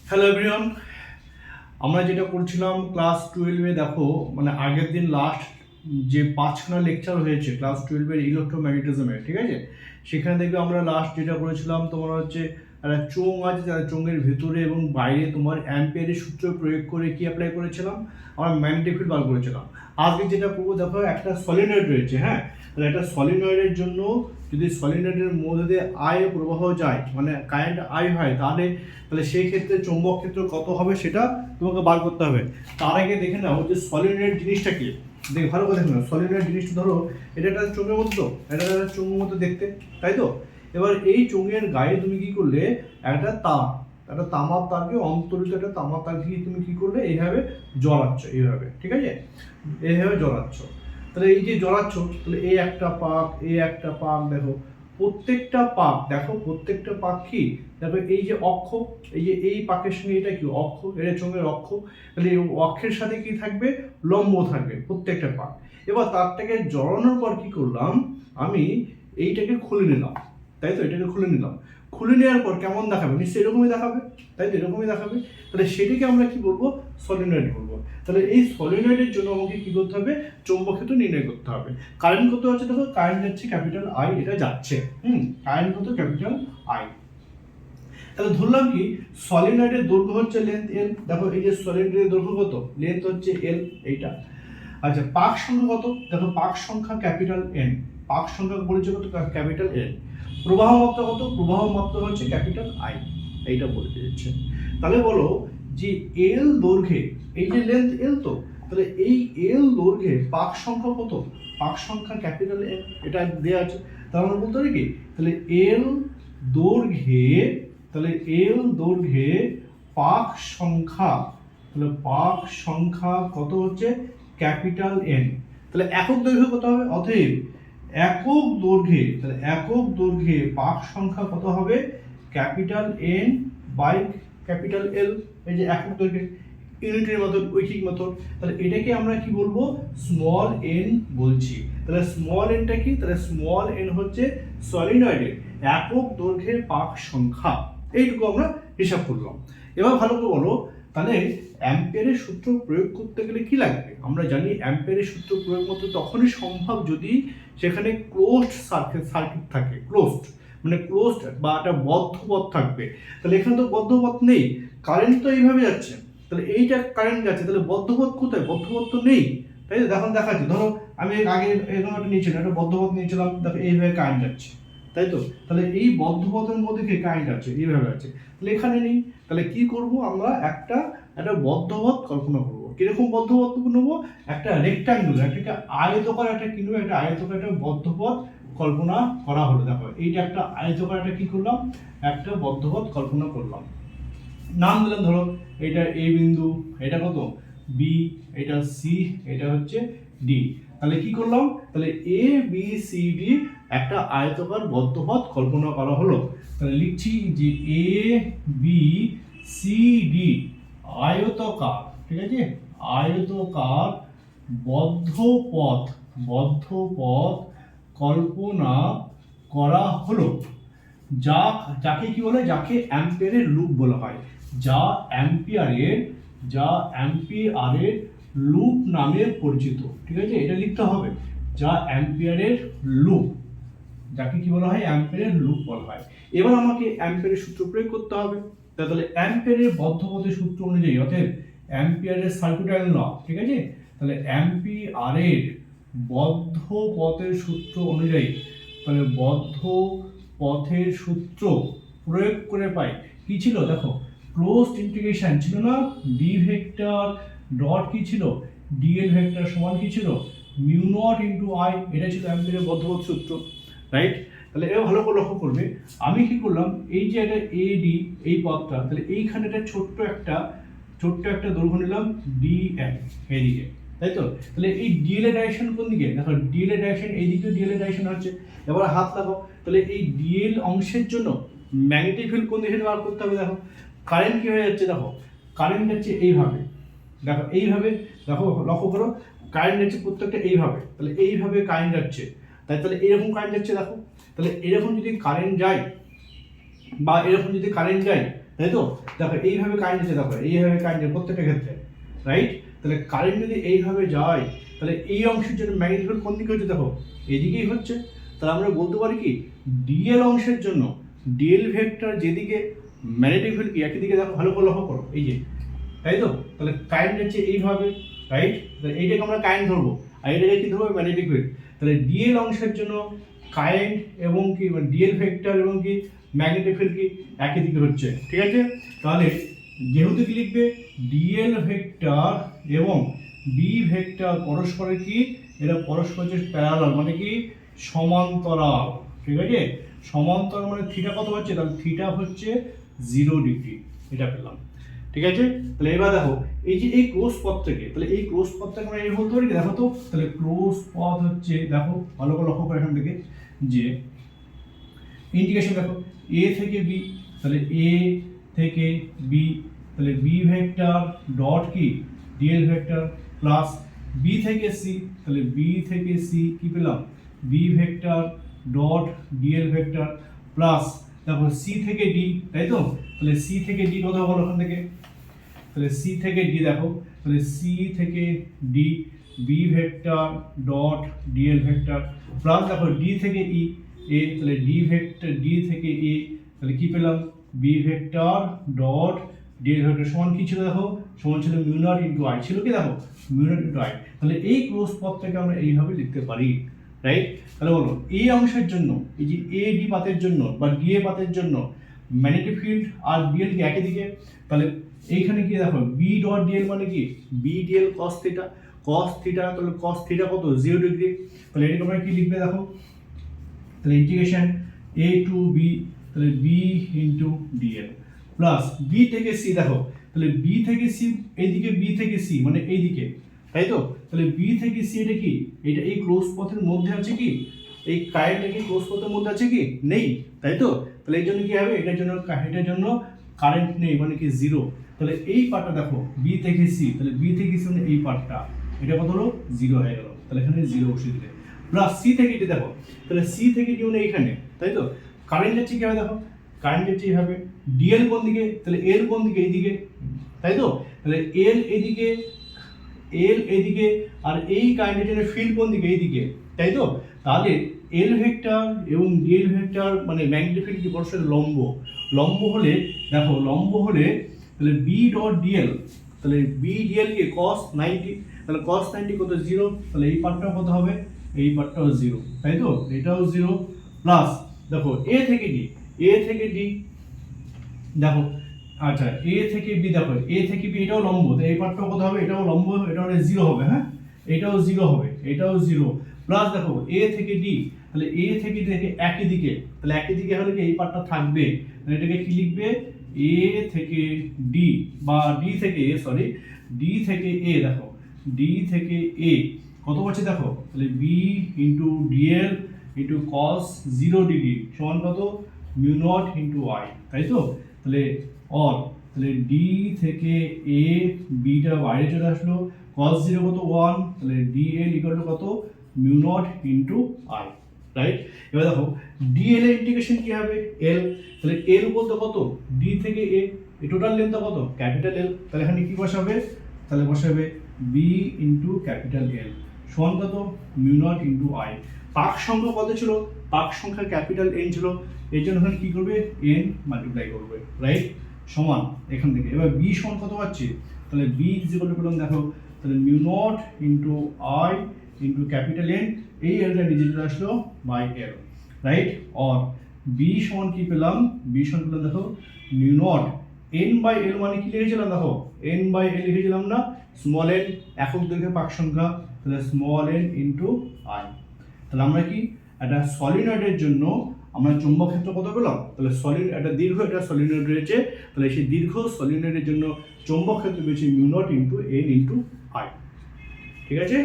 Hello everyone, আমরা যেটা করছিলাম ক্লাস 12-এ দেখো মানে আগের দিন লাস্ট যে 5খানা লেকচার হয়েছে ক্লাস 12-এর ইলেকট্রোম্যাগনেটিজমের, ঠিক আছে? সেখানে দেখবে আমরা লাস্ট যেটা করেছিলাম তোমার হচ্ছে একটা চোঙ আছে, তার চোঙের ভেতরে এবং বাইরে তোমার অ্যাম্পিয়ারের সূত্র প্রয়োগ করে কি অ্যাপ্লাই করেছিলাম, আমরা ম্যাগনেটিক ফিল্ড বার করেছিলাম। আজকে যেটা করবো দেখো, একটা সলিনয়েড রয়েছে, হ্যাঁ, তাহলে একটা সলিনয়েডের জন্য যদি সলিনয়েডের মধ্যে দিয়ে আয় প্রবাহ যায়, মানে কারেন্ট আই হয়, তাহলে তাহলে সেই ক্ষেত্রে চৌম্বক ক্ষেত্র কত হবে সেটা তোমাকে বার করতে হবে। তার আগে দেখে নাও যে সলিনয়েড জিনিসটা কি। দেখ, ভালো করে দেখো না, সলিনয়েড জিনিসটা ধরো এটা একটা চোঙের মতো, তো এটা একটা চোঙের মতো দেখতে, তাই তো? এবার এই চোঙের গায়ে তুমি কি করলে, একটা তামার তারকে, অন্তরিত একটা তামার তারকে তুমি কি করলে, এইভাবে জ্বলাচ্ছ, এইভাবে, ঠিক আছে? এইভাবে জ্বলাচ্ছ। তাহলে এই যে জ্বলাচ্ছ, তাহলে এই একটা পাক, এই একটা পাক, দেখো প্রত্যেকটা পাক, দেখো প্রত্যেকটা পাক কি, দেখো এই যে অক্ষ, এই যে এই পাকের সঙ্গে এটা কি অক্ষ, এটা চোঙের অক্ষ, তাহলে এই অক্ষের সাথে কি থাকবে, লম্ব থাকবে প্রত্যেকটা পাক। এবার তারটাকে জড়ানোর পর কি করলাম, আমি এইটাকে খুলে নিলাম, তাই তো? এটাকে খুলে নিলাম, খুলে নেওয়ার পর কেমন দেখাবে, নিশ্চয়ই এরকমই দেখাবে, তাই তো? এরকমই দেখাবে। তাহলে সেটাকে আমরা কি বলবো, সলিনয়েড বলবো। তাহলে এই সলিনয়েডের জন্য আমাকে কি করতে হবে, চৌম্বক ক্ষেত্র নির্ণয় করতে হবে। কারেন্ট কত আছে দেখো, কারেন্ট যাচ্ছে ক্যাপিটাল আই, এটা যাচ্ছে, কারেন্ট কত, ক্যাপিটাল আই। তাহলে ধরলাম কি, সলিনয়েডের দৈর্ঘ্য হচ্ছে লেন্থ এল, দেখো এই যে সলিনয়েডের দৈর্ঘ্য কত, লেন্থ হচ্ছে এল, এইটা। আচ্ছা, পাক সংখ্যা কত, দেখো পাক সংখ্যা ক্যাপিটাল এন, পাক সংখ্যা বলেছে কত, ক্যাপিটাল এন। প্রবাহ মাত্রা কত, প্রবাহ মাত্রা হচ্ছে ক্যাপিটাল আই, এইটা বলতে যাচ্ছে। তাহলে বলো যে এল দৈর্ঘ্যে, এই যে লেন্থ এল, তো তাহলে এই এল দৈর্ঘ্যে পাক সংখ্যা কত, পাক সংখ্যা ক্যাপিটাল এন, এটা দেওয়া আছে। তাহলে আমরা বলতে পারি কি, তাহলে এল দৈর্ঘ্যে, তাহলে এল দৈর্ঘ্যে পাক সংখ্যা, তাহলে পাক সংখ্যা কত হচ্ছে, ক্যাপিটাল এন। তাহলে একক দৈর্ঘ্য কত হবে, অতএব একক দৈর্ঘ্যে, তাহলে একক দৈর্ঘ্যে পাক সংখ্যা কত হবে, capital N by capital L. এই যে একক দৈর্ঘ্যে, ইউনিটের মেথড, ঐকিক মেথড। তাহলে এটাকে আমরা কি বলবো, স্মল এন বলছি। তাহলে স্মল এনটা কি, তাহলে স্মল এন হচ্ছে সলিনয়েডের একক দৈর্ঘ্যের পাক সংখ্যা। এইটুকু আমরা হিসাব করলাম। এবার ভালো করে বলো, তাহলে অ্যাম্পিয়ারের সূত্র প্রয়োগ করতে গেলে কি লাগবে, আমরা জানি অ্যাম্পিয়ারের সূত্র প্রয়োগ মতো তখনই সম্ভব যদি সেখানে ক্লোজড সার্কিট থাকে, ক্লোজড মানে ক্লোজড বা একটা বদ্ধ পথ থাকবে। তাহলে এখানে তো বদ্ধ পথ নেই, কারেন্ট তো এইভাবে যাচ্ছে, তাহলে এইটা কারেন্ট যাচ্ছে, তাহলে বদ্ধ পথ কোথায়, বদ্ধ পথ তো নেই, তাই তো? এখন দেখাচ্ছি, ধরো আমি আগে এরকম একটা নিয়েছিলাম, একটা বদ্ধ পথ নিয়েছিলাম, দেখো এইভাবে কারেন্ট যাচ্ছে, তাই তো? তাহলে এই বদ্ধ পথের মধ্যে কি কারেন্ট আছে, এইভাবে আছে, তাহলে এখানে নেই। তাহলে কি করব, আমরা একটা বদ্ধপথ কল্পনা করবো। কিরকম বদ্ধপথ নেবো, একটা রেক্টাঙ্গুলার, একটা আয়তকার, একটা কি নেবো, একটা আয়তকার একটা বদ্ধপথ কল্পনা করা হলো। দেখো এইটা একটা আয়তকার, একটা কি করলাম, একটা বদ্ধপথ কল্পনা করলাম, নাম দিলাম, ধরো এটা এ বিন্দু, এটা কত বি, এটা সি, এটা হচ্ছে ডি। তাহলে কি করলাম, তাহলে এ বি সি ডি একটা আয়তকার বদ্ধপথ কল্পনা করা হলো। তাহলে লিখছি যে এ বি সি ডি আয়তকার, ঠিক আছে, আয়তকার বদ্ধপথ, বদ্ধপথ কল্পনা করা হলো, যাকে কি বলে, যাকে অ্যাম্পিয়ারের লুপ বলা হয়, যা অ্যাম্পিয়ারের লুপ নামে পরিচিত, ঠিক আছে? এটা লিখতে হবে, যা অ্যাম্পিয়ারের লুপ, যাকে কি বলা হয়, অ্যাম্পিয়ারের লুপ বলা হয়। এবার আমাকে অ্যাম্পিয়ারের সূত্র প্রয়োগ করতে হবে। তাহলে অ্যাম্পিয়ারের বদ্ধপথের সূত্র অনুযায়ী, অতএব অ্যাম্পিয়ারের সার্কিটারি ল, ঠিক আছে? তাহলে অ্যাম্পিয়ারের বদ্ধপথের সূত্র অনুযায়ী, তাহলে বদ্ধ পথের সূত্র প্রয়োগ করে পাই কি ছিল, দেখো ক্লোজড ইন্টিগ্রেশন ছিল না, ডি ভেক্টর ডট কি ছিল, ডিএল ভেক্টর সমান কি ছিল, মিউ নট ইনটু আই, এটা ছিল অ্যাম্পিয়ারের বদ্ধপথ সূত্র, রাইট? তাহলে এও ভালো করে লক্ষ্য করবে, আমি কি করলাম, এই যে একটা এ ডি এই পথটা, তাহলে এইখানে একটা ছোট্ট একটা দৈর্ঘ্য নিলাম ডিএল, এইদিকে, তাই তো? তাহলে এই ডিএল এর ডাইরেকশন কোন দিকে, দেখো ডিএল এর ডাইরেকশন এইদিকে, ডিএল এর ডাইরেকশন হচ্ছে, এবার হাত লাগাও, তাহলে এই ডিএল অংশের জন্য ম্যাগনেটিক ফিল্ড কোন দিকে বার করতে হবে, দেখো কারেন্ট কি হয়ে যাচ্ছে, দেখো কারেন্ট যাচ্ছে এইভাবে, দেখো এইভাবে, দেখো লক্ষ্য করো, কারেন্ট যাচ্ছে প্রত্যেকটা এইভাবে, তাহলে এইভাবে কারেন্ট যাচ্ছে, তাহলে এরকম কারেন্ট যাচ্ছে, দেখো তাহলে এরকম যদি কারেন্ট যায় বা এরকম যদি কারেন্ট যায়, তাই তো? দেখো এইভাবে কারেন্ট যাচ্ছে, দেখো এইভাবে কারেন্ট যায় প্রত্যেকটা ক্ষেত্রে, রাইট? তাহলে কারেন্ট যদি এইভাবে যায় তাহলে এই অংশের জন্য ম্যাগনেটিক ফিল্ড কোন দিকে হচ্ছে, দেখো এদিকেই হচ্ছে। তাহলে আমরা বলতে পারি কি ডিএল অংশের জন্য ডিএল ভেক্টর যেদিকে ম্যাগনেটিক ফিল্ড কি একই দিকে, দেখো ভালো করে লক্ষ্য করো এই যে, তাই তো? তাহলে কারেন্ট যাচ্ছে এইভাবে, রাইট? তাহলে এইটাকে আমরা কারেন্ট ধরবো আর এটাকে কি ধরবো, ম্যাগনেটিক ফিল্ড। তাহলে ডিএল অংশের জন্য কারেন্ট এবং কি ডিএল ভেক্টর এবং কি ম্যাগনেটিক ফিল্ড কি একই দিকে হচ্ছে, ঠিক আছে? তাহলে যেহেতু কি লিখবে ডিএল ভেক্টর এবং বি ভেক্টর পরস্পরের কি, এরা পরস্পর যে প্যারালাল মানে কি সমান্তরাল, ঠিক আছে? সমান্তরাল মানে থিটা কত হচ্ছে, তাহলে থিটা হচ্ছে 0 ডিগ্রি, এটা পেলাম, ঠিক আছে? তাহলে এবার দেখো এই যে এই ক্লোজ পথ থেকে, তাহলে এই ক্লোজ পথটাকে আমরা এই বলতে পারি কি, দেখো তো তাহলে ক্লোজ পথ হচ্ছে, দেখো ভালো করে লক্ষ্য করে এখান থেকে যে ইন্টিগ্রেশন, দেখো এ থেকে বি, তাহলে এ থেকে বি, তাহলে বি ভেক্টর ডট কি ডিএল ভেক্টর প্লাস বি থেকে সি, তাহলে বি থেকে সি কি পেলাম B vector dot dl vector plus দেখো সি থেকে ডি, তাই তো? তাহলে সি থেকে ডি কত হলো ওখান থেকে, তাহলে সি থেকে ডি দেখো, তাহলে সি থেকে D B vector dot dl vector plus দেখো ডি থেকে ই এ, তাহলে ডি ভেক্টর ডি থেকে এ, তাহলে কি পেলাম B vector dot dl vector সমান কি ছিল, দেখো সমান ছিল মিউ নট ইন্টু আই, ছিল কি দেখো মিউ নট ইন্টু আই। তাহলে এই ক্লোজ পথটাকে আমরা এইভাবে লিখতে পারি, রাইট? তাহলে বলো এই অংশের জন্য এই যে এ ডি পাতের জন্য বা ডি এ পাতের জন্য ম্যাগনেটিক ফিল্ড আর ডিএল কি একই দিকে, তাহলে এইখানে কি দেখো বি ডট ডিএল মানে কি B dl cos theta, cos theta, তাহলে কস থিটা কত 0 ডিগ্রি, তাহলে এটাকে আমরা কি লিখবে দেখো, তাহলে ইন্টিগ্রেশন এ টু বি, তাহলে B into dl plus B থেকে সি, দেখো তাহলে বি থেকে সি এইদিকে, বি থেকে সি মানে এইদিকে, তাই তো? তাহলে বি থেকে সি এটা কি, এটা এই ক্লোজ পথের মধ্যে আছে কি, এই কারেন্টটা কি ক্লোজ পথের মধ্যে আছে কি নেই, তাই তো? তাহলে এই জন্য কি হবে, এটার জন্য কারেন্ট নেই মানে কি 0। তাহলে এই পার্টটা দেখো বি থেকে সি, তাহলে বি থেকে সি মানে এই পার্টটা, এটা কত হলো 0 হয়ে গেল, তাহলে এখানে 0 বসিয়ে দিলে প্লাস সি থেকে ডি, দেখো তাহলে সি থেকে ডি মানে এইখানে, তাই তো? কারেন্ট যাচ্ছে কি হবে, দেখো কারেন্ট যাচ্ছে এইভাবে, ডিএল কোন দিকে, তাহলে এল কোন দিকে এইদিকে, তাই তো? তাহলে এল এদিকে, এল এদিকে, আর এই কারেন্টের ফিল্ড কোন দিকে এইদিকে, তাই তো? তাহলে এল ভেক্টর এবং ডিএল ভেক্টর মানে ম্যাগনেটিক ফিল্ড কি পরস্পর লম্ব, লম্ব হলে দেখো লম্ব হলে তাহলে বি ডট ডিএল, তাহলে বি ডিএল কে cos 90, তাহলে cos 90 কত 0, তাহলে এই পার্টটাও কত হবে, এই পার্টটাও 0, তাই তো? এটাও 0 প্লাস দেখো এ থেকে ডি, এ থেকে ডি দেখো, আচ্ছা এ থেকে বি, দেখো এ থেকে বি এটাও লম্ব, তো এই পার্টটাও কত হবে, এটাও লম্ব, এটাও 0 হবে, হ্যাঁ এটাও 0 হবে, এটাও 0 প্লাস দেখো এ থেকে ডি, তাহলে এ থেকে ডি একই দিকে, তাহলে একই দিকে হলে কি এই পার্টটা থাকবে, তাহলে এটাকে কি লিখবে এ থেকে ডি বা ডি থেকে এ, সরি ডি থেকে এ, দেখো ডি থেকে এ কত পাচ্ছে দেখো, তাহলে B into dl into cos 0 degree সমান কত মিউ নট ইন্টু আই, তাই তো? তাহলে অর তাহলে ডি থেকে এ বিটা বাইরে চলে আসলো, cos 0 কত 1, তাহলে ডিএল ইকুয়াল টু কত mu naught into I, right? এবার দেখো ডিএল এর ইন্টিগ্রেশন কি হবে এল, তাহলে এল বলতে কত ডি থেকে এ, এই টোটাল লেন্থটা কত ক্যাপিটাল এল, তাহলে এখানে কি বসাবে, তাহলে বসাবে বি ইন্টু ক্যাপিটাল এল সমান কত মিউ নট ইন্টু আই। পাক সংখ্যা কত ছিল, পাক সংখ্যা ক্যাপিটাল এন ছিল, এর জন্য এখানে কি করবে এন মাল্টিপ্লাই করবে, রাইট? সমান এখান থেকে এবার বি সমান কত পাচ্ছি, তাহলে বি ইজ ইকুয়াল টু পেলাম দেখো, তাহলে mu naught into I into capital N, এই এলটা নিজে চলে আসলো by L, right? Or B সমান কি পেলাম, বি সমান পেলাম দেখো mu naught N by L মানে কি লিখেছিলাম, দেখো এন বাই এল লিখেছিলাম না, স্মল এন একক দৈর্ঘ্যে পাক সংখ্যা, তাহলে স্মল এন ইন্টু আই। তাহলে আমরা কি একটা সলিনয়েডের জন্য আমরা চৌম্বক ক্ষেত্র কত পেলাম, তাহলে একটা দীর্ঘ একটা সলিনয়েড রয়েছে, তাহলে সেই দীর্ঘ সলিনয়েডের জন্য চৌম্বক ক্ষেত্র পেয়েছি mu naught into N into I, ঠিক আছে?